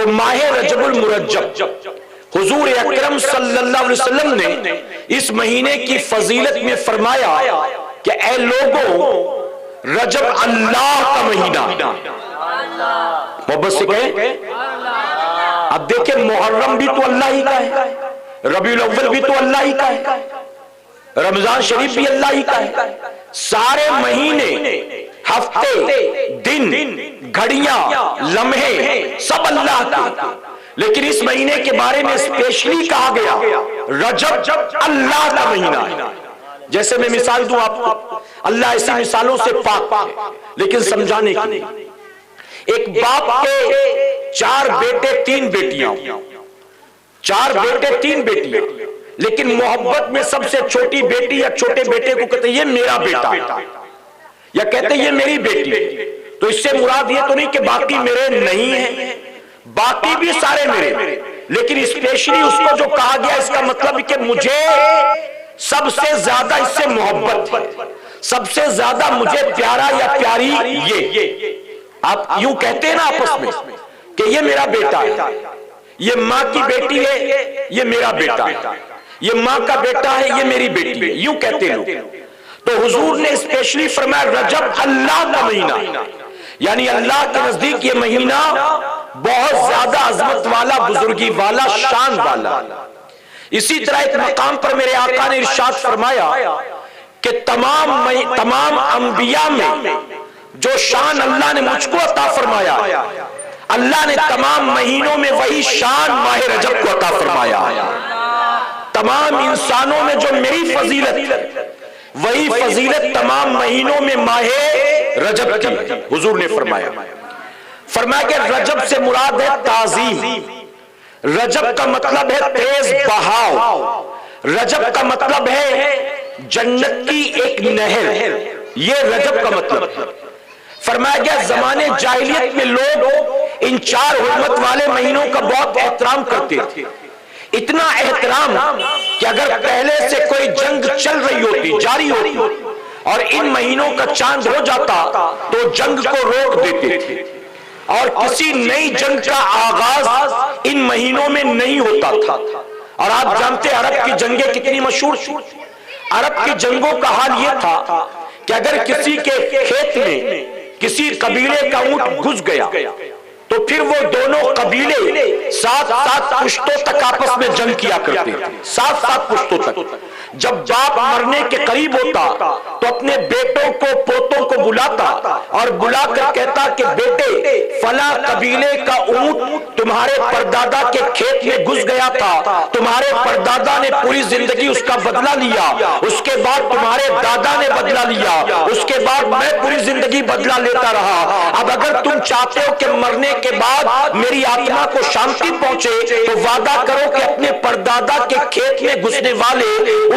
تو ماہ رجب المرجب حضور اکرم صلی اللہ علیہ وسلم نے اس مہینے کی فضیلت میں فرمایا کہ اے لوگوں، رجب اللہ کا مہینہ، محبت سے کہیں، اب دیکھیں محرم بھی تو اللہ ہی کا ہے، ربیع الاول بھی تو اللہ ہی کا ہے، رمضان شریف بھی اللہ ہی کا ہے، سارے مہینے، ہفتے، دن، گھڑیاں، لمحے سب اللہ کے، لیکن اس مہینے کے بارے میں اسپیشلی کہا گیا رجب اللہ کا مہینہ ہے۔ جیسے میں مثال دوں آپ کو، اللہ ایسی مثالوں سے پاک ہے، لیکن سمجھانے کے لیے، ایک باپ کے 4 بیٹے 3 بیٹیاں، 4 بیٹے 3 بیٹیاں، لیکن محبت میں سب سے چھوٹی بیٹی یا چھوٹے بیٹے کو کہتے ہیں یہ میرا بیٹا ہے، یا کہتے ہیں یہ میری بیٹی ہے۔ تو اس سے مراد یہ تو نہیں کہ باقی میرے نہیں ہیں، باقی بھی سارے میرے، لیکن اسپیشلی اس کو جو کہا گیا اس کا مطلب کہ مجھے سب سے زیادہ اس سے محبت ہے، سب سے زیادہ مجھے پیارا یا پیاری یہ۔ آپ یوں کہتے ہیں نا آپس میں کہ یہ میرا بیٹا ہے، یہ ماں کی بیٹی ہے، یہ میرا بیٹا ہے، یہ ماں کا بیٹا ہے، یہ میری بیٹی ہے، یوں کہتے لوگ۔ تو حضور نے اسپیشلی فرمایا رجب اللہ کا مہینہ، یعنی اللہ کے نزدیک یہ مہینہ بہت زیادہ عظمت والا، بزرگی والا، شان والا۔ اسی طرح ایک مقام پر میرے آقا نے ارشاد فرمایا کہ تمام انبیاء میں جو شان اللہ نے مجھ کو عطا فرمایا، اللہ نے تمام مہینوں میں وہی شان ماہ رجب کو عطا فرمایا۔ تمام انسانوں میں جو میری فضیلت، وہی فضیلت تمام مہینوں میں ماہ رجب کی حضور نے فرمایا۔ فرمایا کہ رجب سے مراد ہے تعظیم، رجب کا مطلب ہے تیز بہاؤ، رجب کا مطلب ہے جنت کی ایک نہر، یہ رجب کا مطلب۔ فرمایا گیا زمانے جاہلیت میں لوگ ان 4 حرمت والے مہینوں کا بہت احترام کرتے تھے، اتنا احترام کہ اگر پہلے سے کوئی جنگ چل رہی ہوتی، جاری ہوتی، اور ان مہینوں کا چاند ہو جاتا تو جنگ کو روک دیتے تھے، اور کسی نئی جنگ کا آغاز ان مہینوں میں نہیں ہوتا تھا۔ اور آپ جانتے ہیں عرب کی جنگیں کتنی مشہور تھی۔ عرب کی جنگوں کا حال یہ تھا کہ اگر کسی کے کھیت میں کسی قبیلے کا اونٹ گھس گیا تو پھر وہ دونوں قبیلے 7 پشتوں تک آپس میں جنگ کیا کرتے تھے، 7 پشتوں تک۔ جب باپ مرنے کے قریب ہوتا تو اپنے بیٹوں کو، پوتوں کو بلاتا اور بلا کر کہتا کہ بیٹے فلاں قبیلے کا اونٹ تمہارے پردادا کے کھیت میں گھس گیا تھا، تمہارے پردادا نے پوری زندگی اس کا بدلہ لیا، اس کے بعد تمہارے دادا نے بدلہ لیا، اس کے بعد میں پوری زندگی بدلہ لیتا رہا۔ اب اگر تم چاہتے ہو کہ مرنے کے بعد میری آتما کو شانتی پہنچے تو وعدہ کرو کہ اپنے پردادا کے کھیت میں گھسنے والے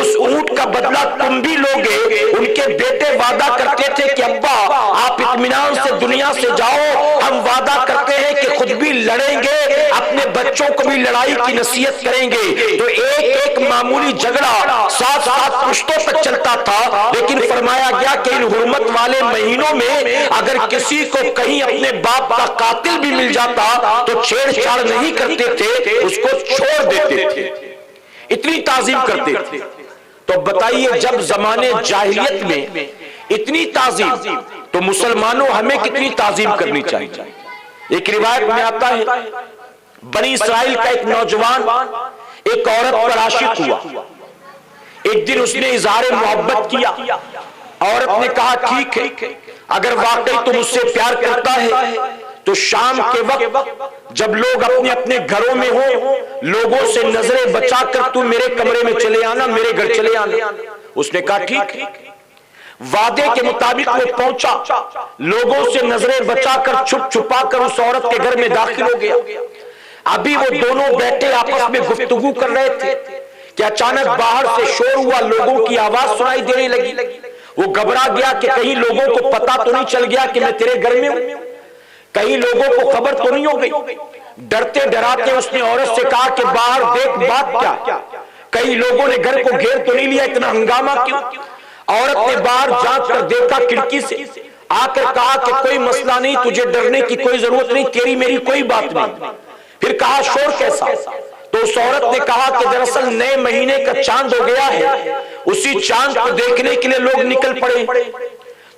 اس اونٹ کا بدلہ تم بھی لوگے۔ ان کے بیٹے وعدہ کرتے تھے کہ ابا آپ اطمینان سے دنیا سے جاؤ، ہم وعدہ کرتے ہیں کہ خود بھی لڑیں گے، اپنے بچوں کو بھی لڑائی کی نصیحت کریں گے۔ تو ایک معمولی جھگڑا 7 پشتوں تک چلتا تھا، لیکن فرمایا گیا کہ ان حرمت والے مہینوں میں اگر کسی کو کہیں اپنے باپ کا قاتل بھی مل جاتا تو چھیڑ چھاڑ نہیں کرتے تھے، اس کو چھوڑ دیتے تھے، اتنی تعظیم کرتے تھے۔ تو بتائیے جب زمانے جاہلیت میں اتنی تعظیم تو مسلمانوں ہمیں کتنی تعظیم کرنی چاہیے۔ ایک روایت میں آتا ہے بنی اسرائیل کا ایک نوجوان ایک عورت پر عاشق ہوا، ایک دن اس نے اظہار محبت کیا، عورت نے کہا ٹھیک ہے اگر واقعی تم اس سے پیار کرتا ہے تو شام کے وقت جب لوگ اپنے اپنے گھروں میں ہوں لوگوں سے نظریں بچا کر تو میرے کمرے میں چلے آنا، میرے گھر چلے آنا۔ اس نے کہا ٹھیک ہے، وعدے کے مطابق وہ پہنچا، لوگوں سے نظریں بچا کر چھپ چھپا کر اس عورت کے گھر میں داخل ہو گیا۔ ابھی وہ دونوں بیٹھے آپس میں گفتگو کر رہے تھے کہ اچانک باہر سے شور ہوا، لوگوں کی آواز سنائی دینے لگی۔ وہ گھبرا گیا کہ کہیں لوگوں کو پتہ تو نہیں چل گیا کہ میں تیرے گھر میں ہوں، کہیں لوگوں کو خبر تو نہیں ہو گئی۔ ڈرتے ڈراتے اس نے عورت سے کہا کہ باہر دیکھ بات کیا، کئی لوگوں نے گھر کو گھیر تو نہیں لیا، اتنا ہنگامہ کیوں؟ عورت نے باہر جھانک کر دیکھا کھڑکی سے، آ کر کہا کہ کوئی مسئلہ نہیں، تجھے ڈرنے کی کوئی ضرورت نہیں، تیری میری کوئی بات نہیں۔ پھر کہا شور کیسا؟ تو اس عورت نے کہا کہ دراصل نئے مہینے کا چاند ہو گیا ہے، اسی چاند کو دیکھنے کے لیے لوگ نکل پڑے۔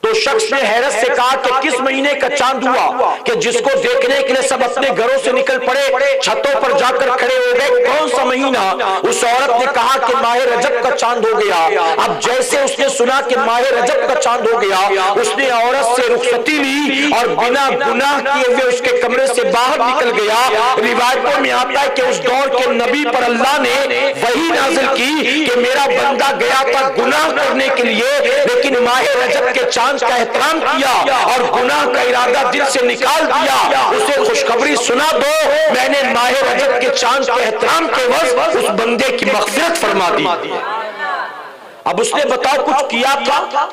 تو شخص نے حیرت سے کہا کہ کس مہینے کا چاند ہوا کہ جس کو دیکھنے کے لیے سب اپنے گھروں سے نکل پڑے، چھتوں پر جا کر کھڑے ہو گئے؟ کون سا مہینہ؟ اس عورت نے کہا کہ ماہ رجب کا چاند ہو گیا۔ اب جیسے اس نے سنا کہ ماہ رجب کا چاند ہو گیا، اس نے عورت سے رخصتی لی اور بنا گناہ کیے ہوئے اس کے کمرے سے باہر نکل گیا۔ روایتوں میں آتا ہے کہ اس دور کے نبی پر اللہ نے وحی نازل کی کہ میرا بندہ گیا تھا گناہ کرنے کے لیے، لیکن ماہ رجب کے چاند کا احترام کیا اور گناہ کا ارادہ دل سے نکال دیا۔ اسے خوشخبری سنا دو، میں نے ماہ رجب کے چاند کے احترام کے عوض اس بندے کی مغفرت فرما دی۔ اب اس نے بتاؤ کچھ کیا تھا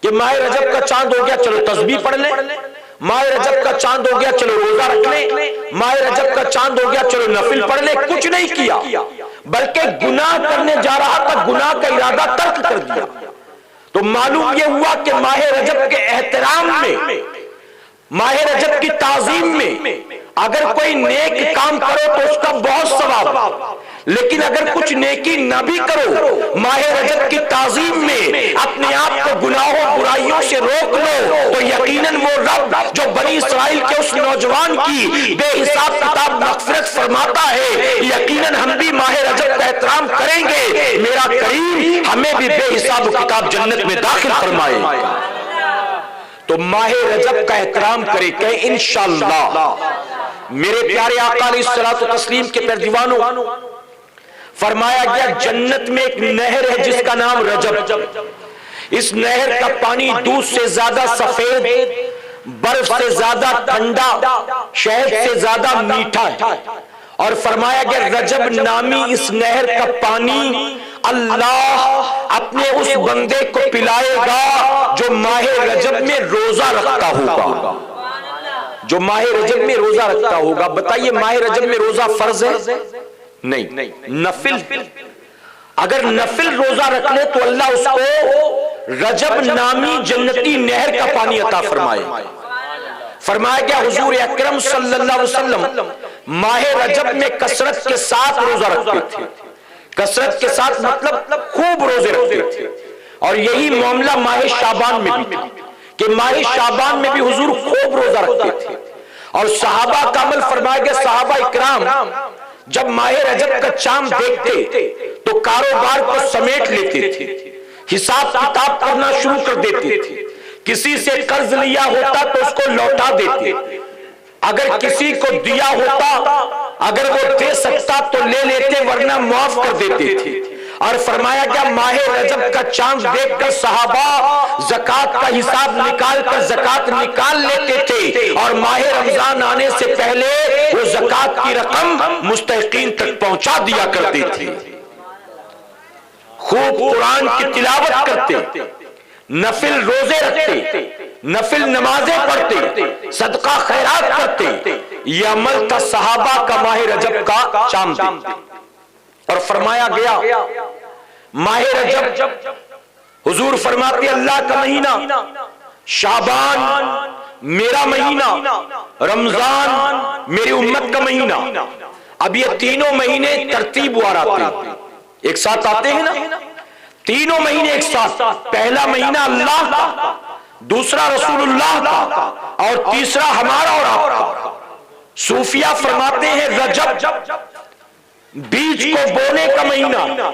کہ ماہ رجب کا چاند ہو گیا چلو تسبیح پڑھ لیں، ماہ رجب کا چاند ہو گیا چلو روزہ رکھ لیں، ماہ رجب کا چاند ہو گیا چلو نفل پڑھ لیں۔ کچھ نہیں کیا، بلکہ گناہ کرنے جا رہا تھا، گناہ کا ارادہ ترک کر دیا۔ تو معلوم یہ ہوا کہ ماہ رجب کے احترام میں، ماہ رجب کی تعظیم میں اگر کوئی نیک کام کرو تو اس کا بہت ثواب، لیکن اگر کچھ نیکی نہ بھی کرو، ماہ رجب کی تعظیم میں اپنے آپ کو گناہوں برائیوں سے روک لو، تو یقیناً وہ رب جو بنی اسرائیل کے اس نوجوان کی بے حساب کتاب مغفرت فرماتا ہے، یقیناً ہم بھی ماہ رجب کا احترام کریں گے، میرا کریم ہمیں بھی بے حساب کتاب جنت میں داخل فرمائے۔ تو ماہ رجب کا احترام کرے کہ انشاءاللہ۔ میرے پیارے آقا علیہ الصلوۃ والتسلیم کے پیروانوں، فرمایا گیا جنت میں ایک نہر ہے جس کا نام رجب، اس نہر کا پانی دودھ سے زیادہ سفید، برف سے زیادہ ٹھنڈا، شہد سے زیادہ میٹھا ہے۔ اور فرمایا گیا رجب نامی اس نہر کا پانی اللہ اپنے اس بندے کو پلائے گا جو ماہ رجب میں روزہ رکھتا ہوگا، جو ماہ رجب میں روزہ رکھتا ہوگا۔ بتائیے ماہ رجب میں روزہ فرض ہے؟ نہیں، نفل۔ اگر نفل روزہ رکھ لے تو اللہ اس کو رجب نامی جنتی نہر کا پانی عطا فرمائے۔ فرمایا گیا حضور اکرم صلی اللہ علیہ وسلم ماہ رجب میں کثرت کے ساتھ روزہ رکھتے تھے، کثرت کے ساتھ مطلب خوب روزے رکھتے تھے۔ اور یہی معاملہ ماہ شعبان میں بھی تھا کہ ماہ شعبان میں بھی حضور خوب روزہ رکھتے تھے۔ اور صحابہ کا عمل فرمایا گیا صحابہ اکرام جب ماہ رجب کا چاند دیکھتے تو کاروبار کو سمیٹ لیتے تھے، حساب کتاب کرنا شروع کر دیتے تھے، کسی سے قرض لیا ہوتا تو اس کو لوٹا دیتے، اگر کسی کو دیا ہوتا اگر وہ دے سکتا تو لے لیتے ورنہ معاف کر دیتے تھے۔ اور فرمایا گیا ماہ رجب کا چاند دیکھ کر صحابہ زکوٰۃ کا حساب نکال کر زکوٰۃ نکال لیتے تھے، اور ماہ رمضان آنے سے پہلے وہ زکوٰۃ کی رقم مستحقین تک پہنچا دیا کرتے تھے۔ خوب قرآن کی تلاوت کرتے، نفل روزے رکھتے، نفل نمازیں پڑھتے، صدقہ خیرات کرتے۔ یہ عمل تھا صحابہ کا ماہ رجب کا چاند دیکھتے۔ اور فرمایا گیا ماہ رجب حضور فرماتے اللہ کا مہینہ، شعبان میرا مہینہ، رمضان میری امت کا مہینہ۔ اب یہ تینوں مہینے ترتیب وار آتے ہیں، ایک ساتھ آتے ہیں نا، تینوں مہینے ایک ساتھ۔ پہلا مہینہ اللہ کا، دوسرا رسول اللہ کا، اور تیسرا ہمارا اور آپ کا۔ صوفیہ فرماتے ہیں رجب بیج کو بونے کا مہینہ،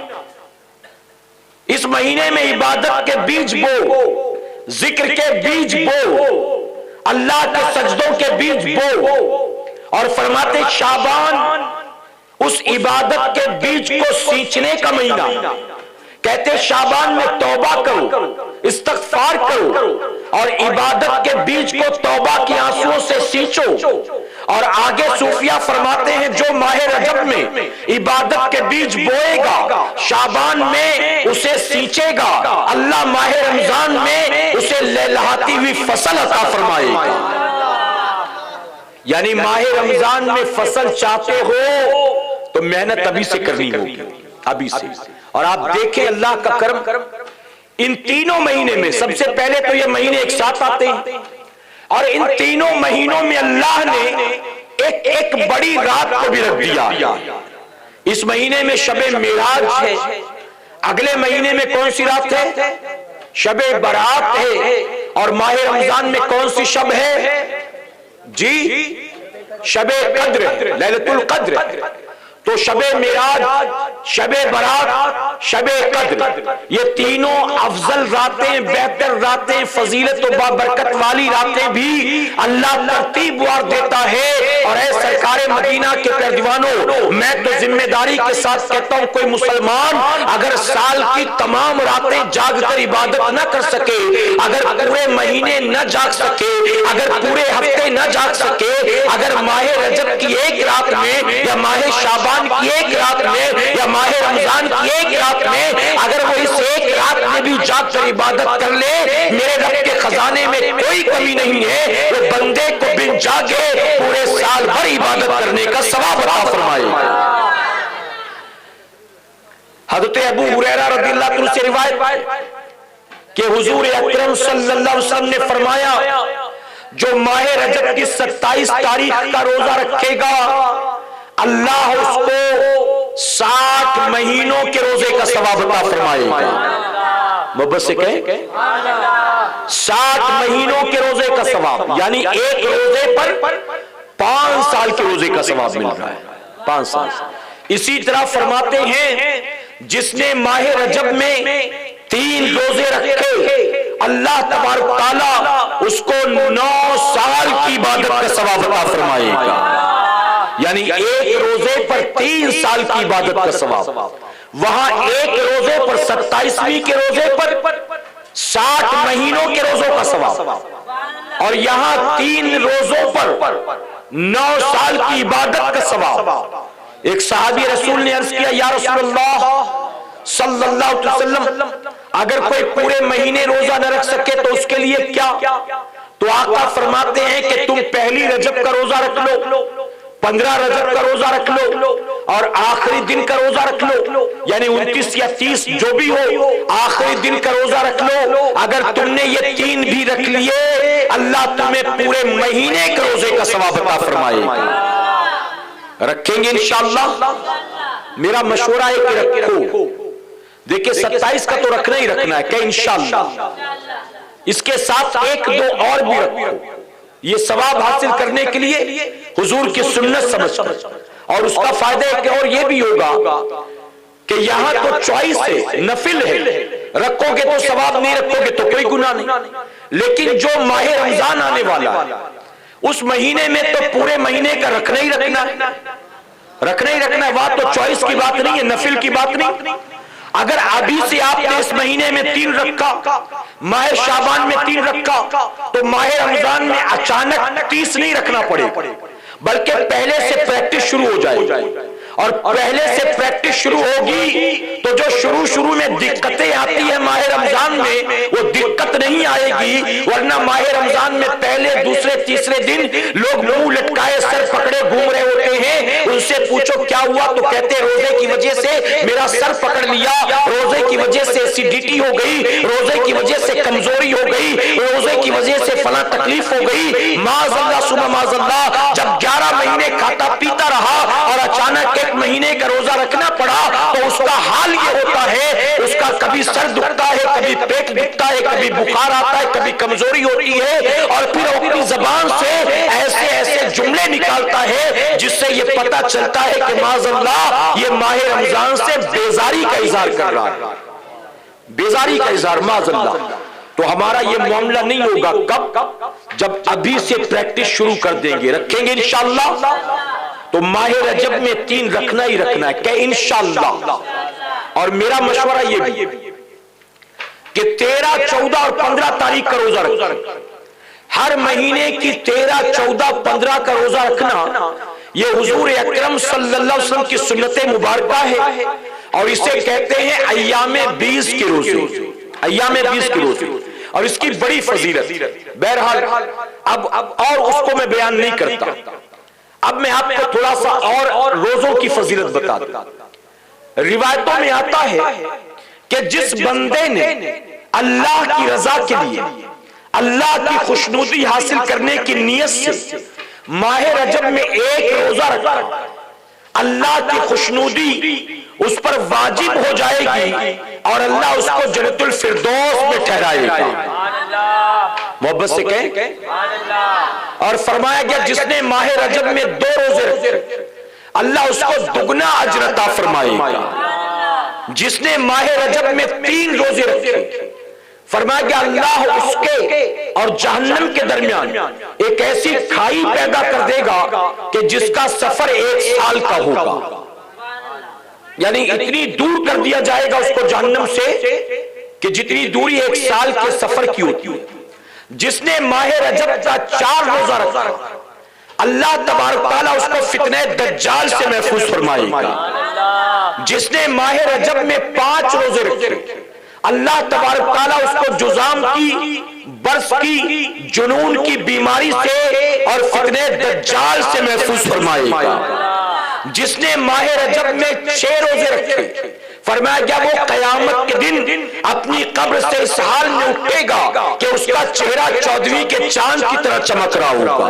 اس مہینے میں عبادت کے بیج بو، ذکر کے بیج بو، اللہ کے سجدوں کے بیج بو۔ اور فرماتے شعبان اس عبادت کے بیج کو سینچنے کا مہینہ، کہتے شعبان میں توبہ کرو، استغفار کرو، اور عبادت کے بیج کو توبہ کی آنسوؤں سے سینچو۔ اور آگے صوفیہ فرماتے ہیں جو ماہ رجب میں عبادت کے بیج بوئے گا، شعبان میں اسے سینچے گا، اللہ ماہ رمضان میں اسے لہلہاتی ہوئی فصل عطا فرمائے گا۔ یعنی ماہ رمضان میں فصل چاہتے ہو تو محنت ابھی سے کرنی ہوگی، ابھی سے۔ اور آپ دیکھیں اللہ کا کرم، ان تینوں مہینے میں سب سے پہلے تو یہ مہینے ایک ساتھ آتے ہیں، اور ان تینوں مہینوں میں اللہ نے ایک بڑی رات کو بھی رکھ دیا۔ اس مہینے میں شب معراج ہے، اگلے مہینے میں کون سی رات ہے؟ شب برات ہے، اور ماہ رمضان میں کون سی شب ہے؟ جی شب قدر، لیلۃ القدر۔ تو شب معراج، شب برات، شب قدر، یہ تینوں افضل راتیں، بہتر راتیں، فضیلت و بابرکت والی راتیں بھی اللہ ترتیب وار دیتا ہے۔ اور اے سرکار مدینہ کے پیروانوں، میں تو ذمہ داری کے ساتھ کہتا ہوں، کوئی مسلمان اگر سال کی تمام راتیں جاگ کر عبادت نہ کر سکے، اگر پورے مہینے نہ جاگ سکے، اگر پورے ہفتے نہ جاگ سکے، اگر ماہ رجب کی ایک رات میں، یا ماہ شعبان کی ایک رات میں، یا ماہ رمضان کی ایک رات میں، اگر وہ اس ایک رات میں بھی جاگ کر عبادت کر لے، میرے رب کے خزانے میں کوئی کمی نہیں ہے، وہ بندے کو بن جاگے پورے سال بھر عبادت کرنے کا ثواب عطا فرمائے۔ حضرت ابو ہریرہ رضی اللہ عنہ سے روایت کہ حضور اکرم صلی اللہ علیہ وسلم نے فرمایا، جو ماہ رجب کی 27 تاریخ کا روزہ رکھے گا، اللہ اس کو 60 مہینوں کے روزے کا ثواب عطا فرمائے گا۔ محبت سے کہیں 60 مہینوں کے روزے کا ثواب، یعنی ایک روزے پر 5 سال کے روزے کا ثواب مل رہا ہے، 5 سال۔ اسی طرح فرماتے ہیں جس نے ماہ رجب میں 3 روزے رکھے، اللہ تبارک تعالیٰ اس کو 9 سال کی عبادت کا ثواب عطا فرمائے گا، یعنی ایک روزے پر 3 سال کی عبادت کا ثواب۔ وہاں ایک روزے پر 27ویں کے روزے پر 60 مہینوں کے روزوں کا ثواب، اور یہاں 3 روزوں پر 9 سال کی عبادت کا ثواب۔ ایک صحابی رسول نے عرض کیا، یا رسول اللہ صلی اللہ علیہ وسلم، اگر کوئی پورے مہینے روزہ نہ رکھ سکے تو اس کے لیے کیا؟ تو آقا فرماتے ہیں کہ تم پہلی رجب کا روزہ رکھ لو، 15 رجب کا روزہ رکھ لو، اور آخری دن کا روزہ رکھ لو، یعنی 29 یا 30 جو بھی ہو، آخری دن کا روزہ رکھ لو۔ اگر تم نے یہ 3 بھی رکھ لیے، اللہ تمہیں پورے مہینے کے روزے کا ثواب عطا فرمائے گا۔ رکھیں گے انشاءاللہ؟ میرا مشورہ ہے کہ رکھو۔ دیکھیں 27 کا تو رکھنا ہی رکھنا ہے کہ انشاءاللہ، اس کے ساتھ 1-2 اور بھی رکھو، یہ ثواب حاصل کرنے کے لیے حضور کی سنت سمجھ کر۔ اور اس کا فائدہ ہے کہ اور یہ بھی ہوگا کہ یہاں تو چوائس ہے، نفل ہے، رکھو گے تو ثواب، نہیں رکھو گے تو کوئی گناہ نہیں۔ لیکن جو ماہ رمضان آنے والا ہے، اس مہینے میں تو پورے مہینے کا رکھنا ہی رکھنا ہے، رکھنا ہی رکھنا ہے، وہاں تو چوائس کی بات نہیں ہے، نفل کی بات نہیں۔ اگر ابھی سے آپ نے اس مہینے میں 3 رکھا، ماہ شعبان میں 3 رکھا، تو ماہ رمضان میں اچانک 30 نہیں رکھنا پڑے، بلکہ پہلے سے پریکٹس شروع ہو جائے، اور پہلے سے پریکٹس شروع ہوگی تو جو شروع میں دقتیں آتی ہیں ماہ رمضان میں، وہ دقت نہیں آئے گی۔ ورنہ ماہ رمضان میں پہلے، دوسرے، تیسرے دن لوگ منہ لٹکائے سر پکڑے گھوم رہے ہوتے ہیں، ان سے پوچھو کیا ہوا تو کہتے روزے کی وجہ سے میرا سر پکڑ لیا، روزے کی وجہ سے ایسیڈیٹی ہو گئی، روزے کی وجہ سے کمزوری ہو گئی، روزے کی وجہ سے فلاں تکلیف ہو گئی۔ معاذ اللہ ثم معاذ اللہ، جب 11 مہینے کھاتا پیتا رہا اور اچانک ایک مہینے کا روزہ رکھنا پڑا تو اس کا حال یہ ہوتا ہے، اس کا کبھی سر دکھتا ہے، کبھی پیٹ دکھتا ہے، کبھی بخار آتا ہے، کبھی کمزوری ہوتی ہے، اور پھر اپنی زبان سے ایسے جملے نکالتا ہے جس سے یہ پتہ چلتا ہے کہ معاذ اللہ یہ ماہ رمضان سے بیزاری کا اظہار کر رہا ہے، بیزاری کا اظہار، معاذ اللہ۔ تو ہمارا یہ معاملہ نہیں ہوگا، کب؟ جب ابھی سے پریکٹس شروع کر دیں گے، رکھیں گے انشاءاللہ۔ تو ماہ رجب میں 3 رکھنا ہی رکھنا ہے کہ انشاءاللہ۔ اور میرا مشورہ یہ بھی کہ 13، 14 اور 15 تاریخ کا روزہ رکھنا، ہر مہینے کی 13، 14، 15 کا روزہ رکھنا، یہ حضور اکرم صلی اللہ علیہ وسلم کی سنت مبارکہ ہے، اور اسے کہتے ہیں ایام 20 کے روزے، ایام 20 کے روزے، اور اس کی بڑی فضیلت۔ بہرحال اب اور اس کو میں بیان نہیں کرتا، اب میں آپ کو تھوڑا سا اور روزوں کی فضیلت بتا دوں۔ روایتوں میں آتا ہے کہ جس بندے نے اللہ کی رضا کے لیے، اللہ کی خوشنودی حاصل کرنے کی نیت سے ماہ رجب میں ایک روزہ رکھا اللہ کی خوشنودی اس پر واجب ہو جائے گی اور اللہ اس کو جنت الفردوس میں ٹھہرائے گا. محبت سے کہیں. اور فرمایا گیا جس نے ماہ رجب میں 2 روزے رکھے اللہ اس کو دگنا اجر عطا فرمائے گا. جس نے ماہ رجب میں 3 روزے رکھے فرمایا گیا اللہ اس کے اور جہنم کے درمیان ایک ایسی کھائی پیدا کر دے گا کہ جس کا سفر 1 سال کا ہوگا. یعنی اتنی دور کر دیا جائے گا اس کو جہنم سے کہ جتنی دوری 1 سال کے سفر کی ہوتی ہے. جس نے ماہ رجب کا 4 روزہ رکھا اللہ تبارک تعالیٰ اس کو فتنہ دجال سے محفوظ فرمائے گا. جس نے ماہ رجب میں 5 روزے رکھے اللہ تبارک تعالیٰ اس کو جذام کی، برس کی، جنون کی بیماری سے اور فتنہ دجال سے محفوظ فرمائے گا. جس نے ماہ رجب میں 6 روزے رکھے فرمایا گیا وہ قیامت کے دن اپنی قبر سے اس حال میں اٹھے گا کہ اس کا چہرہ 14ویں کے چاند کی طرح چمک رہا ہوگا.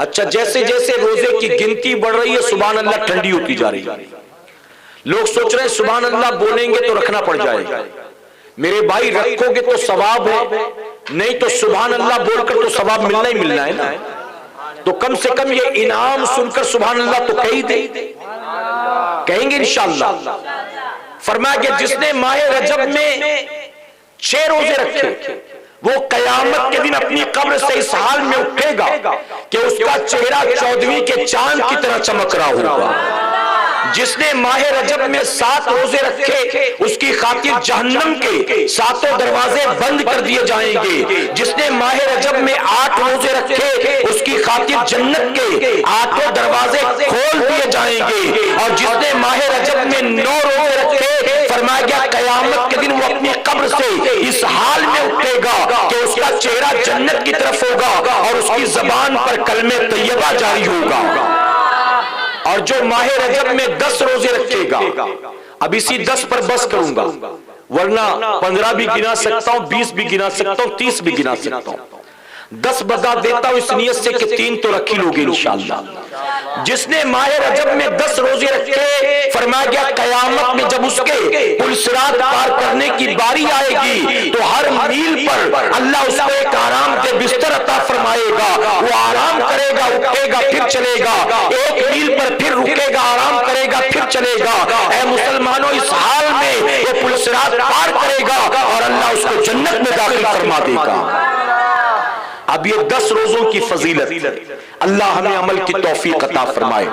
اچھا جیسے جیسے روزے کی گنتی بڑھ رہی ہے سبحان اللہ ٹھنڈی ہوتی جا رہی ہے. لوگ سوچ رہے ہیں سبحان اللہ بولیں گے تو رکھنا پڑ جائے گا. میرے بھائی رکھو گے تو ثواب ہے، نہیں تو سبحان اللہ بول کر تو ثواب ملنا ہی ملنا ہے نا. تو کم سے کم یہ انعام سن کر سبحان اللہ تو کہیں دے، کہیں گے انشاءاللہ. فرمایا کہ جس نے ماہ رجب میں 6 روزے رکھے وہ قیامت کے دن اپنی قبر سے اس حال میں اٹھے گا کہ اس کا چہرہ 14ویں کے چاند کی طرح چمک رہا ہوگا. جس نے ماہ رجب میں 7 روزے رکھے اس کی خاطر جہنم کے 7 دروازے بند کر دیے جائیں گے. جس نے ماہ رجب میں 8 روزے رکھے اس کی خاطر جنت کے 8 دروازے کھول دیے جائیں گے. اور جس نے ماہ رجب میں 9 روزے رکھے فرمایا گیا قیامت کے دن وہ اپنی قبر سے اس حال میں اٹھے گا کہ اس کا چہرہ جنت کی طرف ہوگا اور اس کی زبان پر کلمہ طیبہ جاری ہوگا. اور جو ماہ رجب میں 10 روزے رکھے گا، اب اسی 10 پر بس کروں گا ورنہ 15 بھی گنا سکتا ہوں، 20 بھی گنا سکتا ہوں، 30 بھی گنا سکتا ہوں. 10 بتا دیتا ہوں اس نیت سے کہ 3 تو رکھ ہی لوگے انشاءاللہ. جس نے ماہ رجب میں 10 روزے رکھے فرمایا گیا قیامت میں جب اس کے پل صراط پار کرنے کی باری آئے گی تو ہر میل پر اللہ اس کو ایک آرام دہ بستر عطا فرمائے گا. وہ آرام کرے گا، اٹھے گا، پھر چلے گا. 1 میل پر پھر رکے گا، آرام کرے گا، پھر چلے گا. اے مسلمانوں اس حال میں وہ پل صراط پار کرے گا اور اللہ اس کو جنت میں داخل فرما دے گا. اب یہ 10 روزوں کی فضیلت اللہ ہمیں عمل کی توفیق عطا فرمائے.